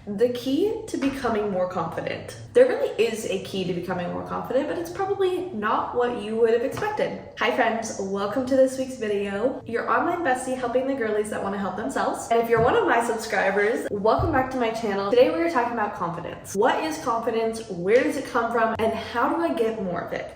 The key to becoming more confident. There really is a key to becoming more confident, but it's probably not what you would have expected. Hi friends, welcome to this week's video. Your online bestie helping the girlies that want to help themselves. And if you're one of my subscribers, welcome back to my channel. Today we're talking about confidence. What is confidence? Where does it come from? And how do I get more of it?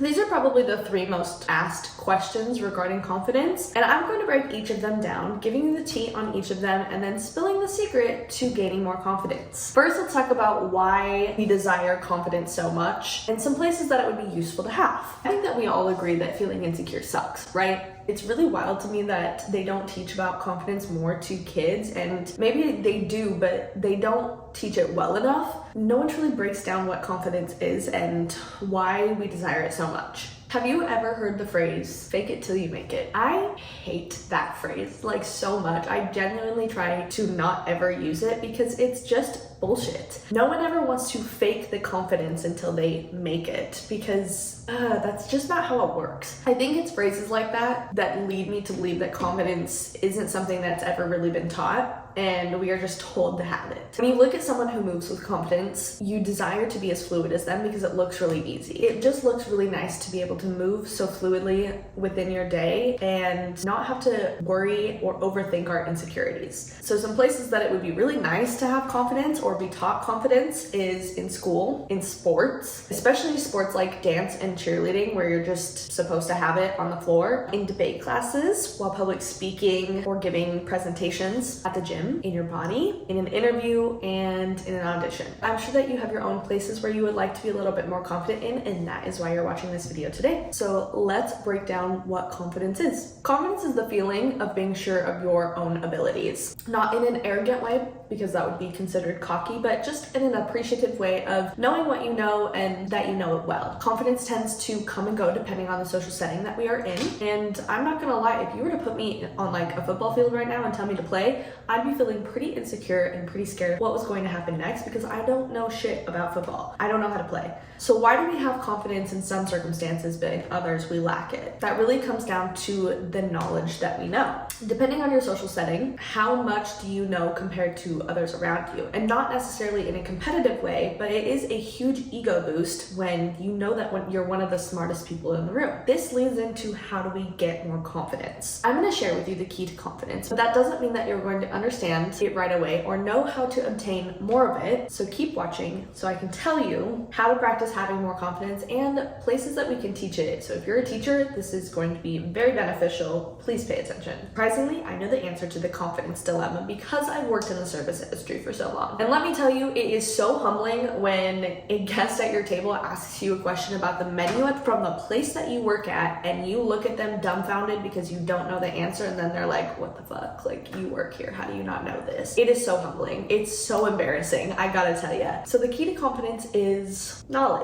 These are probably the three most asked questions regarding confidence, and I'm going to break each of them down, giving you the tea on each of them, and then spilling the secret to gaining more confidence. First, let's talk about why we desire confidence so much, and some places that it would be useful to have. I think that we all agree that feeling insecure sucks, right? It's really wild to me that they don't teach about confidence more to kids, and maybe they do, but they don't teach it well enough. No one truly breaks down what confidence is and why we desire it so much. Have you ever heard the phrase, fake it till you make it? I hate that phrase, like, so much. I genuinely try to not ever use it because it's just bullshit. No one ever wants to fake the confidence until they make it because that's just not how it works. I think it's phrases like that that lead me to believe that confidence isn't something that's ever really been taught, and we are just told to have it. When you look at someone who moves with confidence, you desire to be as fluid as them because it looks really easy. It just looks really nice to be able to move so fluidly within your day and not have to worry or overthink our insecurities. So some places that it would be really nice to have confidence or be taught confidence is in school, in sports, especially sports like dance and cheerleading where you're just supposed to have it on the floor, in debate classes, while public speaking or giving presentations at the gym, in your body, in an interview, and in an audition. I'm sure that you have your own places where you would like to be a little bit more confident in, and that is why you're watching this video today. So let's break down what confidence is. Confidence is the feeling of being sure of your own abilities. Not in an arrogant way, because that would be considered cocky, but just in an appreciative way of knowing what you know and that you know it well. Confidence tends to come and go depending on the social setting that we are in. And I'm not gonna lie, if you were to put me on like a football field right now and tell me to play, I'd be feeling pretty insecure and pretty scared of what was going to happen next because I don't know shit about football. I don't know how to play. So why do we have confidence in some circumstances, but in others we lack it? That really comes down to the knowledge that we know. Depending on your social setting, how much do you know compared to others around you? And not necessarily in a competitive way, but it is a huge ego boost when you know that when you're one of the smartest people in the room. This leads into how do we get more confidence. I'm going to share with you the key to confidence, but that doesn't mean that you're going to understand it right away or know how to obtain more of it. So keep watching so I can tell you how to practice having more confidence and places that we can teach it. So if you're a teacher, this is going to be very beneficial. Please pay attention. Surprisingly, I know the answer to the confidence dilemma because I've worked in the service industry for so long. And let me tell you, it is so humbling when a guest at your table asks you a question about the menu from the place that you work at and you look at them dumbfounded because you don't know the answer, and then they're like, what the fuck? Like, you work here, how do you not know this? It is so humbling. It's so embarrassing, I gotta tell you. So the key to confidence is knowledge.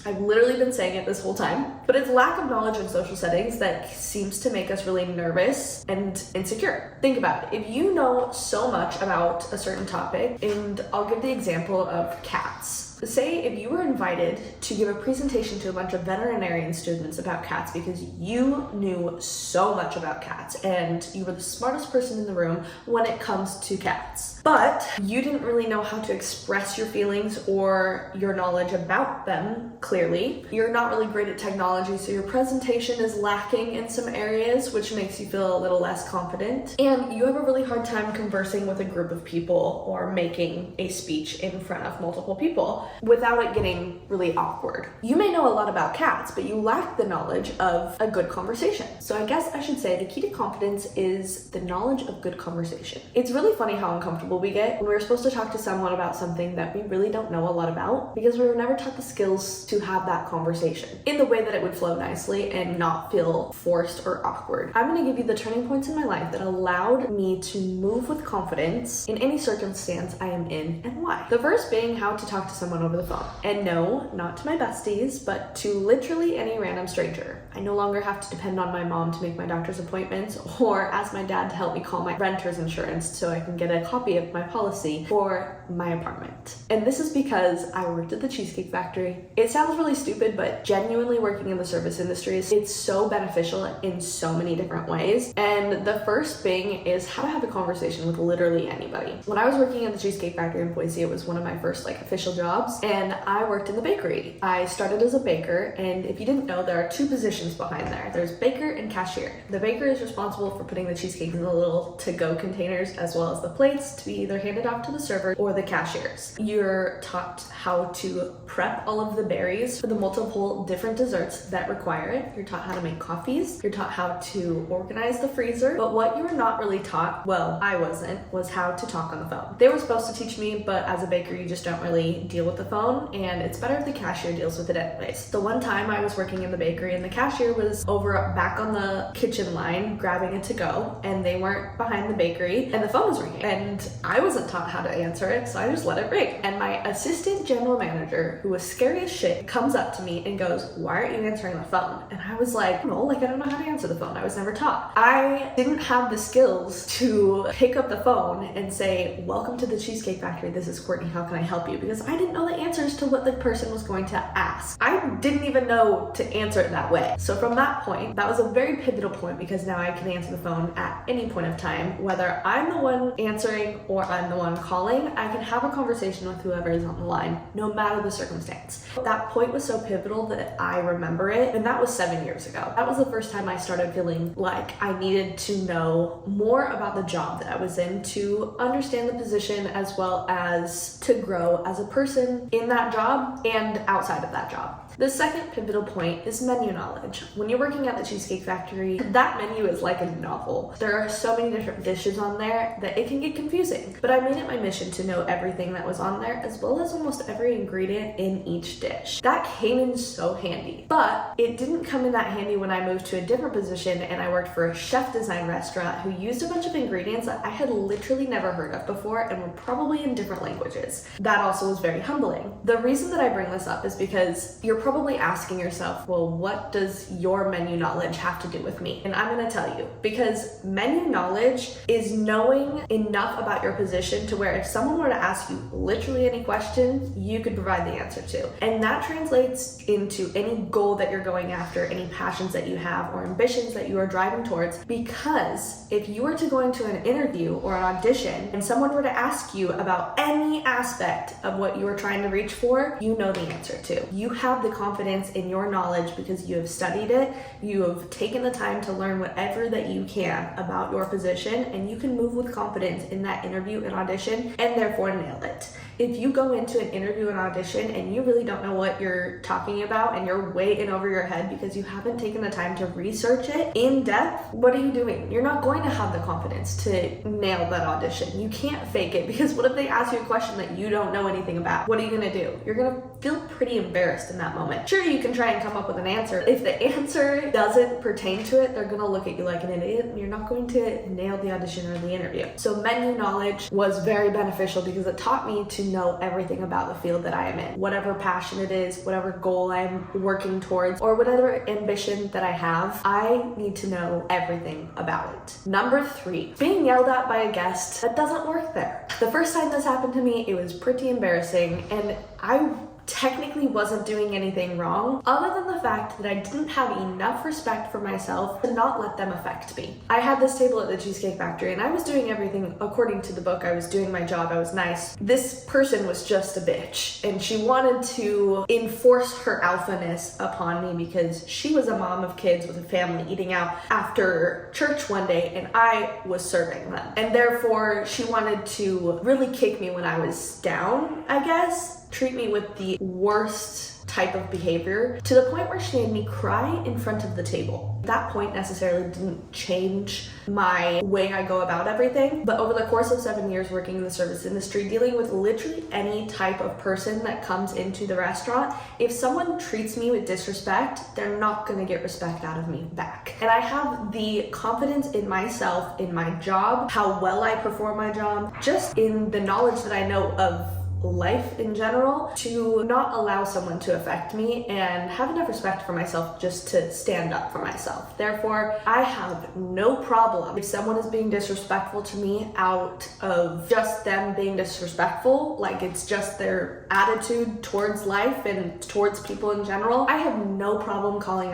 I've literally been saying it this whole time, but it's lack of knowledge in social settings that seems to make us really nervous and insecure. Think about it. If you know so much about a certain topic, and I'll give the example of cats. Say if you were invited to give a presentation to a bunch of veterinarian students about cats because you knew so much about cats and you were the smartest person in the room when it comes to cats, but you didn't really know how to express your feelings or your knowledge about them clearly. You're not really great at technology, so your presentation is lacking in some areas, which makes you feel a little less confident, and you have a really hard time conversing with a group of people or making a speech in front of multiple people without it getting really awkward. You may know a lot about cats, but you lack the knowledge of a good conversation. So I guess I should say the key to confidence is the knowledge of good conversation. It's really funny how uncomfortable we get when we're supposed to talk to someone about something that we really don't know a lot about because we were never taught the skills to have that conversation in the way that it would flow nicely and not feel forced or awkward. I'm going to give you the turning points in my life that allowed me to move with confidence in any circumstance I am in and why. The first being how to talk to someone someone over the phone. And no, not to my besties, but to literally any random stranger. I no longer have to depend on my mom to make my doctor's appointments or ask my dad to help me call my renter's insurance so I can get a copy of my policy for my apartment. And this is because I worked at the Cheesecake Factory. It sounds really stupid, but genuinely working in the service industry, it's so beneficial in so many different ways. And the first thing is how to have a conversation with literally anybody. When I was working at the Cheesecake Factory in Boise, it was one of my first official jobs, and I worked in the bakery. I started as a baker, and if you didn't know, there are two positions behind there. There's baker and cashier. The baker is responsible for putting the cheesecake in the little to-go containers as well as the plates to be either handed off to the server or the cashiers. You're taught how to prep all of the berries for the multiple different desserts that require it. You're taught how to make coffees. You're taught how to organize the freezer. But what you were not really taught, well, I wasn't, was how to talk on the phone. They were supposed to teach me, but as a baker, you just don't really deal with the phone, and it's better if the cashier deals with it anyways. The one time I was working in the bakery and the cashier was over back on the kitchen line grabbing it to go, and they weren't behind the bakery, and the phone was ringing, and I wasn't taught how to answer it, so I just let it ring. And my assistant general manager, who was scary as shit, comes up to me and goes, "Why aren't you answering the phone?" And I was like, "No, I don't know how to answer the phone. I was never taught." I didn't have the skills to pick up the phone and say, "Welcome to the Cheesecake Factory. This is Courtney. How can I help you?" Because I didn't know the answers to what the person was going to ask. I didn't even know to answer it that way. So from that point, that was a very pivotal point, because now I can answer the phone at any point of time, whether I'm the one answering or I'm the one calling. I can have a conversation with whoever is on the line, no matter the circumstance. That point was so pivotal that I remember it, and that was 7 years ago. That was the first time I started feeling like I needed to know more about the job that I was in to understand the position, as well as to grow as a person in that job and outside of that job. The second pivotal point is menu knowledge. When you're working at the Cheesecake Factory, that menu is like a novel. There are so many different dishes on there that it can get confusing. But I made it my mission to know everything that was on there, as well as almost every ingredient in each dish. That came in so handy. But it didn't come in that handy when I moved to a different position and I worked for a chef design restaurant who used a bunch of ingredients that I had literally never heard of before and were probably in different languages. That also was very humbling. The reason that I bring this up is because you're probably asking yourself, well, what does your menu knowledge have to do with me? And I'm going to tell you, because menu knowledge is knowing enough about your position to where if someone were to ask you literally any question, you could provide the answer to. And that translates into any goal that you're going after, any passions that you have or ambitions that you are driving towards. Because if you were to go into an interview or an audition and someone were to ask you about any aspect of what you are trying to reach for, you know the answer to. You have the confidence in your knowledge because you have studied it, you have taken the time to learn whatever that you can about your position, and you can move with confidence in that interview and audition and therefore nail it. If you go into an interview and audition and you really don't know what you're talking about and you're way in over your head because you haven't taken the time to research it in depth, what are you doing? You're not going to have the confidence to nail that audition. You can't fake it, because what if they ask you a question that you don't know anything about? What are you going to do? You're going to feel pretty embarrassed in that moment. Sure, you can try and come up with an answer. If the answer doesn't pertain to it, they're going to look at you like an idiot and you're not going to nail the audition or the interview. So menu knowledge was very beneficial because it taught me to know everything about the field that I am in. Whatever passion it is, whatever goal I'm working towards, or whatever ambition that I have, I need to know everything about it. Number 3, being yelled at by a guest that doesn't work there. The first time this happened to me, it was pretty embarrassing, and I technically wasn't doing anything wrong, other than the fact that I didn't have enough respect for myself to not let them affect me. I had this table at the Cheesecake Factory and I was doing everything according to the book. I was doing my job, I was nice. This person was just a bitch, and she wanted to enforce her alphaness upon me because she was a mom of kids with a family eating out after church one day and I was serving them. And therefore she wanted to really kick me when I was down, I guess. Treat me with the worst type of behavior, to the point where she made me cry in front of the table. That point necessarily didn't change my way I go about everything, but over the course of 7 years working in the service industry, dealing with literally any type of person that comes into the restaurant, if someone treats me with disrespect, they're not gonna get respect out of me back. And I have the confidence in myself, in my job, how well I perform my job, just in the knowledge that I know of life in general to not allow someone to affect me and have enough respect for myself just to stand up for myself. Therefore, I have no problem if someone is being disrespectful to me out of just them being disrespectful, like it's just their attitude towards life and towards people in general. I have no problem calling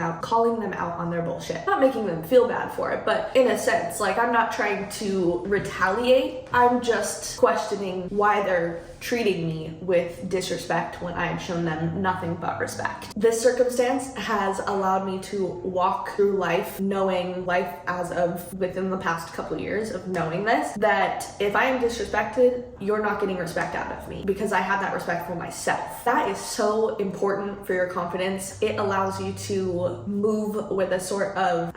them out on their bullshit. Not making them feel bad for it, but in a sense, like I'm not trying to retaliate. I'm just questioning why they're treating me with disrespect when I have shown them nothing but respect. This circumstance has allowed me to walk through life knowing life as of within the past couple years of knowing this, that if I am disrespected, you're not getting respect out of me because I have that respect for myself. That is so important for your confidence. It allows you to move with a sort of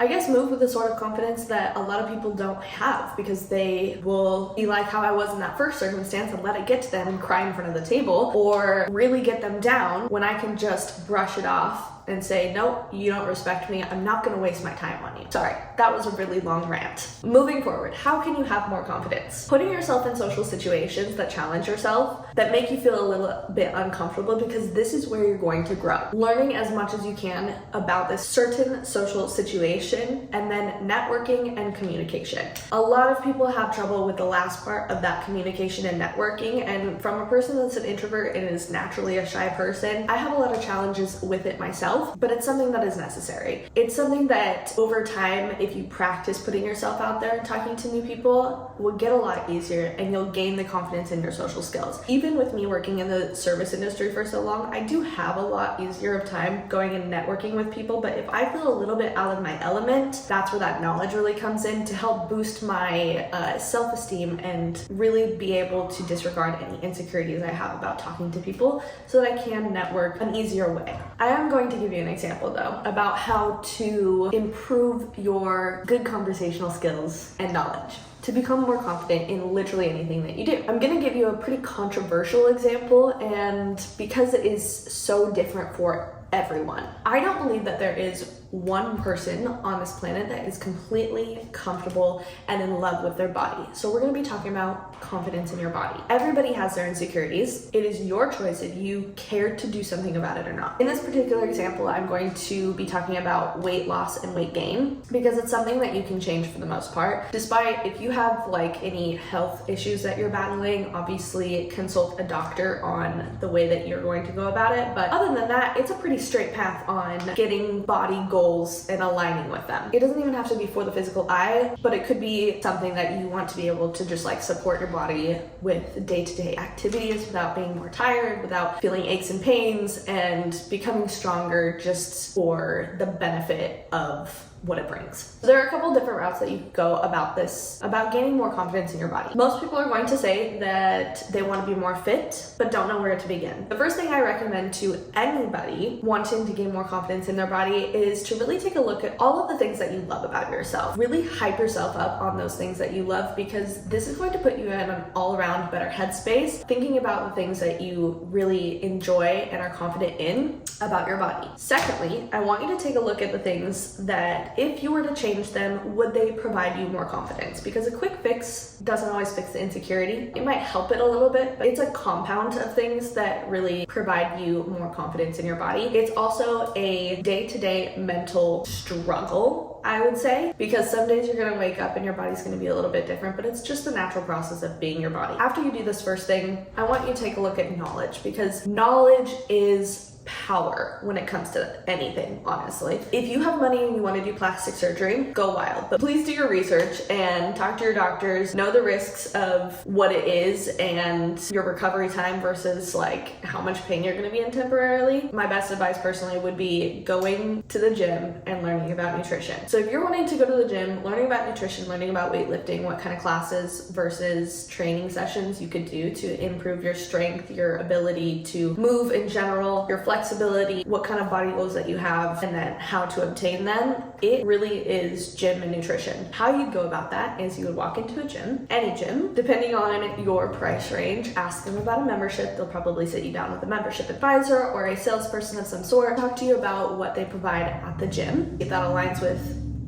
confidence that a lot of people don't have because they will be like how I was in that first circumstance and let it get to them and cry in front of the table, or really get them down when I can just brush it off and say, nope, you don't respect me. I'm not going to waste my time on you. Sorry, that was a really long rant. Moving forward, how can you have more confidence? Putting yourself in social situations that challenge yourself, that make you feel a little bit uncomfortable, because this is where you're going to grow. Learning as much as you can about this certain social situation, and then networking and communication. A lot of people have trouble with the last part of that, communication and networking, and from a person that's an introvert and is naturally a shy person, I have a lot of challenges with it myself. But it's something that is necessary. It's something that over time, if you practice putting yourself out there and talking to new people, will get a lot easier and you'll gain the confidence in your social skills. Even with me working in the service industry for so long, I do have a lot easier of time going and networking with people, but if I feel a little bit out of my element, that's where that knowledge really comes in to help boost my self-esteem and really be able to disregard any insecurities I have about talking to people so that I can network an easier way. I am going to give you an example though about how to improve your good conversational skills and knowledge to become more confident in literally anything that you do. I'm gonna give you a pretty controversial example, and because it is so different for everyone. I don't believe that there is one person on this planet that is completely comfortable and in love with their body. So we're going to be talking about confidence in your body. Everybody has their insecurities. It is your choice if you care to do something about it or not. In this particular example, I'm going to be talking about weight loss and weight gain because it's something that you can change for the most part. Despite if you have like any health issues that you're battling, obviously consult a doctor on the way that you're going to go about it. But other than that, it's a pretty straight path on getting body goals and aligning with them. It doesn't even have to be for the physical eye, but it could be something that you want to be able to just like support your body with day-to-day activities without being more tired, without feeling aches and pains, and becoming stronger just for the benefit of what it brings. So there are a couple different routes that you could go about this, about gaining more confidence in your body. Most people are going to say that they want to be more fit, but don't know where to begin. The first thing I recommend to anybody wanting to gain more confidence in their body is to really take a look at all of the things that you love about yourself. Really hype yourself up on those things that you love, because this is going to put you in an all-around better headspace, thinking about the things that you really enjoy and are confident in about your body. Secondly, I want you to take a look at the things that if you were to change them, would they provide you more confidence? Because a quick fix doesn't always fix the insecurity. It might help it a little bit, but it's a compound of things that really provide you more confidence in your body. It's also a day-to-day mental struggle, I would say, because some days you're gonna wake up and your body's gonna be a little bit different, but it's just the natural process of being your body. After you do this first thing, I want you to take a look at knowledge, because knowledge is power when it comes to anything, honestly. If you have money and you want to do plastic surgery, go wild. But please do your research and talk to your doctors, know the risks of what it is and your recovery time versus like how much pain you're going to be in temporarily. My best advice personally would be going to the gym and learning about nutrition. So if you're wanting to go to the gym, learning about nutrition, learning about weightlifting, what kind of classes versus training sessions you could do to improve your strength, your ability to move in general, your flexibility, what kind of body goals that you have, and then how to obtain them. It really is gym and nutrition. How you'd go about that is you would walk into a gym, any gym, depending on your price range, ask them about a membership. They'll probably sit you down with a membership advisor or a salesperson of some sort, talk to you about what they provide at the gym. If that aligns with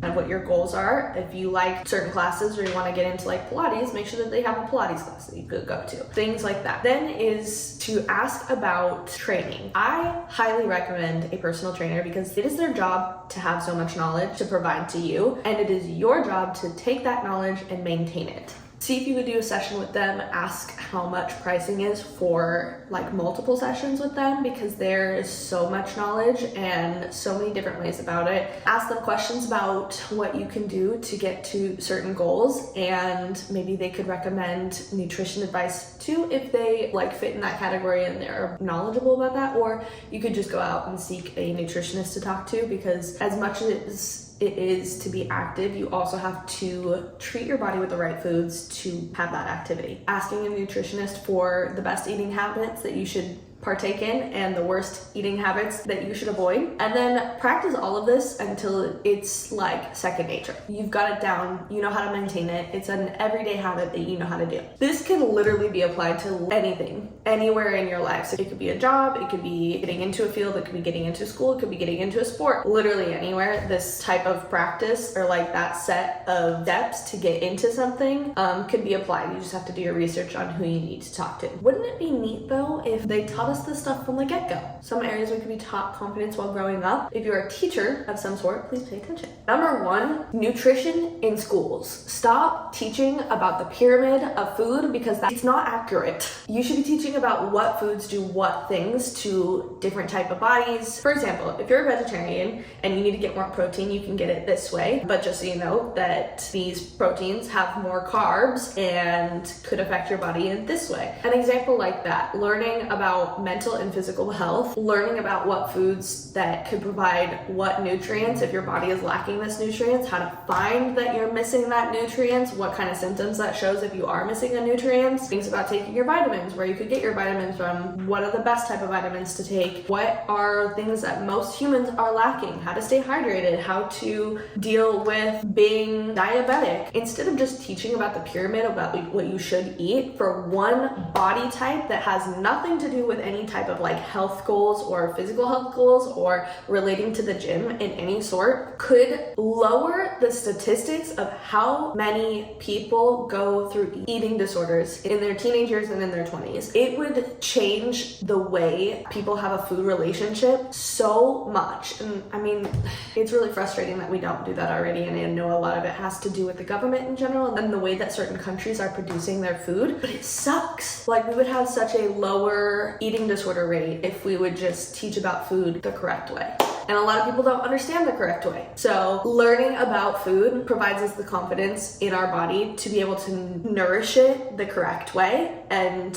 of what your goals are. If you like certain classes or you want to get into like Pilates, make sure that they have a Pilates class that you could go to. Things like that. Then is to ask about training. I highly recommend a personal trainer because it is their job to have so much knowledge to provide to you, and it is your job to take that knowledge and maintain it. See if you would do a session with them, ask how much pricing is for like multiple sessions with them, because there is so much knowledge and so many different ways about it. Ask them questions about what you can do to get to certain goals, and maybe they could recommend nutrition advice too if they like fit in that category and they're knowledgeable about that. Or you could just go out and seek a nutritionist to talk to, because as much as it is to be active, you also have to treat your body with the right foods to have that activity. Asking a nutritionist for the best eating habits that you should partake in and the worst eating habits that you should avoid, and then practice all of this until it's like second nature. You've got it down, you know how to maintain it. It's an everyday habit that you know how to do. This can literally be applied to anything, anywhere in your life. So it could be a job, it could be getting into a field, it could be getting into school, it could be getting into a sport. Literally anywhere, this type of practice or like that set of steps to get into something could be applied. You just have to do your research on who you need to talk to. Wouldn't it be neat though if they taught us this stuff from the get-go? Some areas we could be taught confidence while growing up. If you're a teacher of some sort, please pay attention. Number one, nutrition in schools. Stop teaching about the pyramid of food because it's not accurate. You should be teaching about what foods do what things to different type of bodies. For example, if you're a vegetarian and you need to get more protein, you can get it this way, but just so you know that these proteins have more carbs and could affect your body in this way. An example like that, learning about mental and physical health, learning about what foods that could provide what nutrients if your body is lacking this nutrients, how to find that you're missing that nutrients, what kind of symptoms that shows if you are missing a nutrient, things about taking your vitamins, where you could get your vitamins from, what are the best type of vitamins to take, what are things that most humans are lacking, how to stay hydrated, how to deal with being diabetic. Instead of just teaching about the pyramid, about what you should eat for one body type that has nothing to do with any type of like health goals or physical health goals or relating to the gym in any sort, could lower the statistics of how many people go through eating disorders in their teenage years and in their 20s. It would change the way people have a food relationship so much. And I mean, it's really frustrating that we don't do that already, and I know a lot of it has to do with the government in general and then the way that certain countries are producing their food, but it sucks. Like, we would have such a lower eating disorder rate if we would just teach about food the correct way. And a lot of people don't understand the correct way. So learning about food provides us the confidence in our body to be able to nourish it the correct way and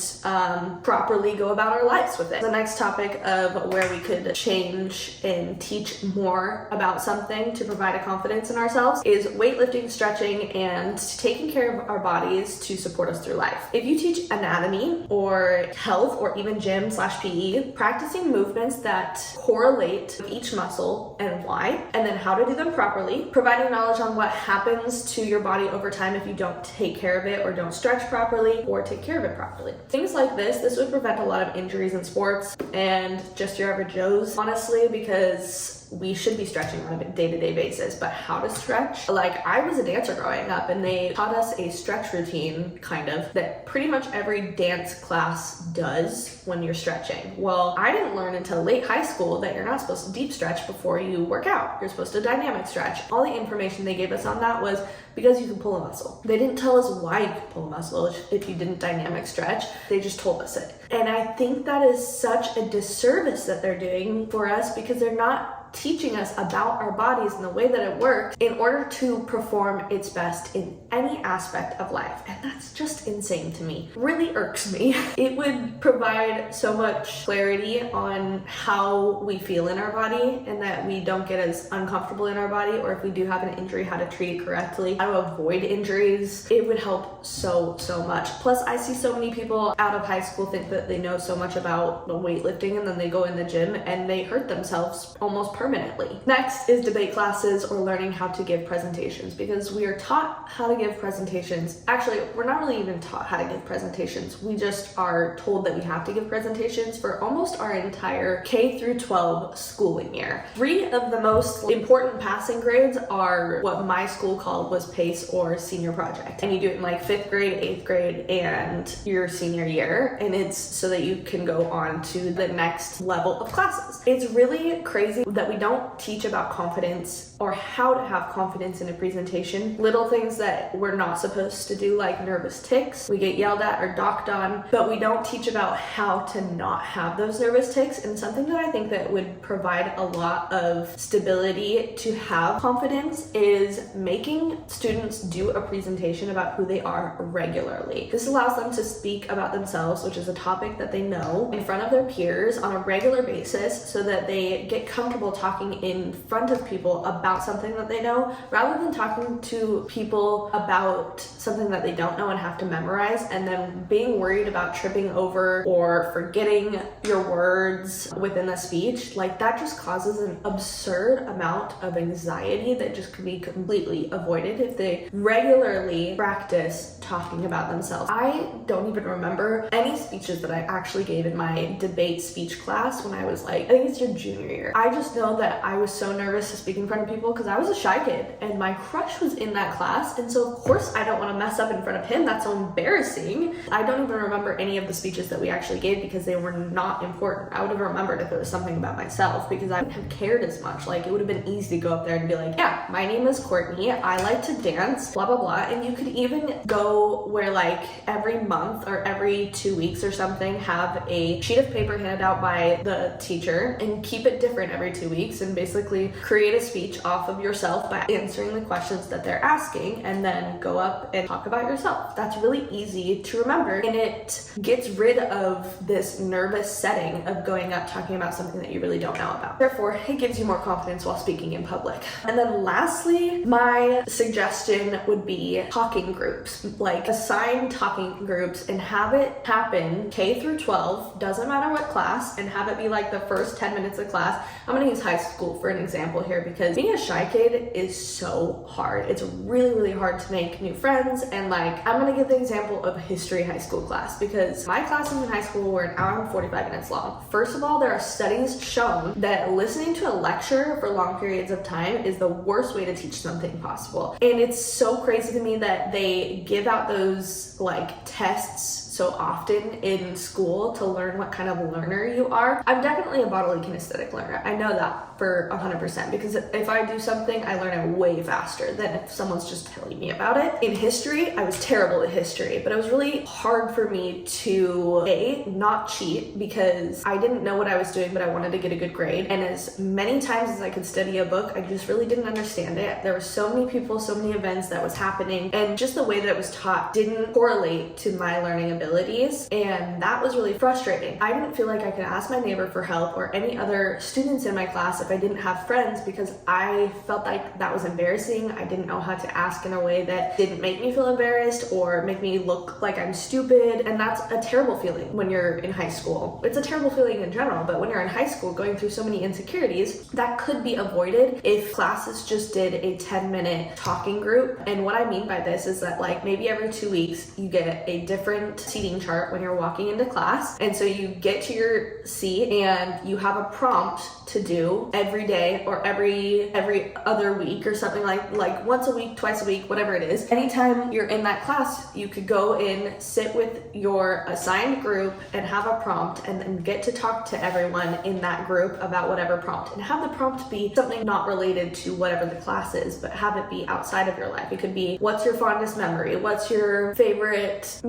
properly go about our lives with it. The next topic of where we could change and teach more about something to provide a confidence in ourselves is weightlifting, stretching, and taking care of our bodies to support us through life. If you teach anatomy or health or even gym/PE, practicing movements that correlate with each muscle and why, and then how to do them properly, providing knowledge on what happens to your body over time if you don't take care of it or don't stretch properly or take care of it properly. Things like this would prevent a lot of injuries in sports and just your average Joes, honestly, because we should be stretching on a day-to-day basis, but how to stretch? Like, I was a dancer growing up and they taught us a stretch routine, kind of, that pretty much every dance class does when you're stretching. Well, I didn't learn until late high school that you're not supposed to deep stretch before you work out. You're supposed to dynamic stretch. All the information they gave us on that was because you can pull a muscle. They didn't tell us why you could pull a muscle if you didn't dynamic stretch. They just told us it. And I think that is such a disservice that they're doing for us, because they're not teaching us about our bodies and the way that it works in order to perform its best in any aspect of life. And that's just insane to me. Really irks me. It would provide so much clarity on how we feel in our body and that we don't get as uncomfortable in our body, or if we do have an injury, how to treat it correctly, how to avoid injuries. It would help so much. Plus, I see so many people out of high school think that they know so much about weightlifting and then they go in the gym and they hurt themselves almost permanently. Next is debate classes or learning how to give presentations, because we are taught how to give presentations. Actually, we're not really even taught how to give presentations. We just are told that we have to give presentations for almost our entire K through 12 schooling year. 3 of the most important passing grades are what my school called was PACE or senior project. And you do it in like 5th grade, 8th grade, and your senior year. And it's so that you can go on to the next level of classes. It's really crazy that we don't teach about confidence or how to have confidence in a presentation. Little things that we're not supposed to do, like nervous tics. We get yelled at or docked on, but we don't teach about how to not have those nervous tics. And something that I think that would provide a lot of stability to have confidence is making students do a presentation about who they are regularly. This allows them to speak about themselves, which is a topic that they know, in front of their peers on a regular basis, so that they get comfortable talking in front of people about something that they know, rather than talking to people about something that they don't know and have to memorize, and then being worried about tripping over or forgetting your words within a speech. Like, that just causes an absurd amount of anxiety that just could be completely avoided if they regularly practice talking about themselves. I don't even remember any speeches that I actually gave in my debate speech class when I was like, I think it's your junior year. I just know that I was so nervous to speak in front of people because I was a shy kid and my crush was in that class, and so of course I don't want to mess up in front of him. That's so embarrassing. I don't even remember any of the speeches that we actually gave because they were not important. I would have remembered if it was something about myself, because I wouldn't have cared as much. Like, it would have been easy to go up there and be like, yeah, my name is Courtney, I like to dance, blah blah blah. And you could even go where, like, every month or every 2 weeks or something, have a sheet of paper handed out by the teacher and keep it different every 2 weeks, and basically create a speech off of yourself by answering the questions that they're asking, and then go up and talk about yourself. That's really easy to remember, and it gets rid of this nervous setting of going up talking about something that you really don't know about. Therefore, it gives you more confidence while speaking in public. And then lastly, my suggestion would be talking groups. Like, assign talking groups and have it happen K through 12, doesn't matter what class, and have it be like the first 10 minutes of class. I'm gonna use high school for an example here, because being a shy kid is so hard. It's really, really hard to make new friends. And like, I'm gonna give the example of a history high school class, because my classes in high school were an hour and 45 minutes long. First of all, there are studies shown that listening to a lecture for long periods of time is the worst way to teach something possible. And it's so crazy to me that they give out those like tests so often in school to learn what kind of learner you are. I'm definitely a bodily kinesthetic learner. I know that for 100%, because if I do something, I learn it way faster than if someone's just telling me about it. In history, I was terrible at history, but it was really hard for me to not cheat, because I didn't know what I was doing, but I wanted to get a good grade. And as many times as I could study a book, I just really didn't understand it. There were so many people, so many events that was happening, and just the way that it was taught didn't correlate to my learning abilities, and that was really frustrating. I didn't feel like I could ask my neighbor for help or any other students in my class if I didn't have friends, because I felt like that was embarrassing. I didn't know how to ask in a way that didn't make me feel embarrassed or make me look like I'm stupid, and that's a terrible feeling when you're in high school. It's a terrible feeling in general, but when you're in high school going through so many insecurities, that could be avoided if classes just did a 10-minute talking group. And what I mean by this is that, like, maybe every 2 weeks you get a different seating chart when you're walking into class, and so you get to your seat and you have a prompt to do every day or every other week or something, like once a week, twice a week, whatever it is. Anytime you're in that class, you could go in, sit with your assigned group and have a prompt, and then get to talk to everyone in that group about whatever prompt, and have the prompt be something not related to whatever the class is, but have it be outside of your life. It could be, what's your fondest memory? What's your favorite